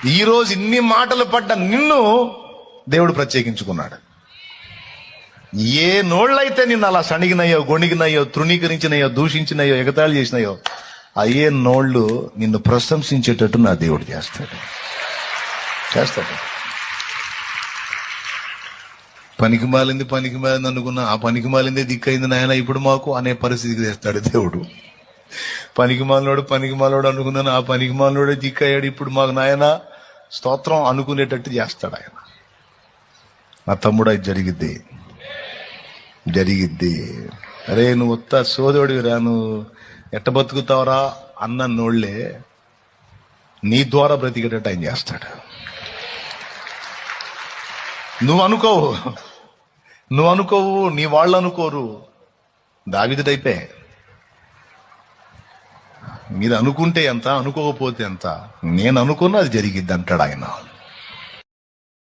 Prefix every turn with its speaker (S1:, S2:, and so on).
S1: ఈ రోజు ఇన్ని మాటలు పడ్డ నిన్ను దేవుడు ప్రత్యేకించుకున్నాడు. ఏ నోళ్ళైతే నిన్ను అలా సణిగినయో, గొణిగినయో, తృణీకరించినయో, దూషించినయో, ఎగతాళి చేసినాయో, అయ్యే నోళ్ళు నిన్ను ప్రశంసించేటట్టు నా దేవుడు చేస్తాడు. పనికి మాలింది అనుకున్నా, ఆ పనికి మాలిందే దిక్కైంది నాయన ఇప్పుడు మాకు అనే పరిస్థితికి తెస్తాడు దేవుడు. పనికి మాలోడు అనుకున్నాను, ఆ పనికి మాలోడే దిక్కయ్యాడు ఇప్పుడు మాకు నాయన స్తోత్రం అనుకునేటట్టు చేస్తాడు ఆయన. నా తమ్ముడు అది జరిగిద్ది. అరే నువ్వు ఉత్త సోదోడివిరా, నువ్వు ఎట్ట బతుకుతావరా అన్న నోళ్లే నీ ద్వారా బ్రతికేటట్టు ఆయన చేస్తాడు. నువ్వు అనుకోవు, నీ వాళ్ళు అనుకోరు. దావీదు టైపే. మీరు అనుకుంటే ఎంత, అనుకోకపోతే ఎంత, నేను అనుకున్నా అది జరిగిద్ది అంటాడు ఆయన.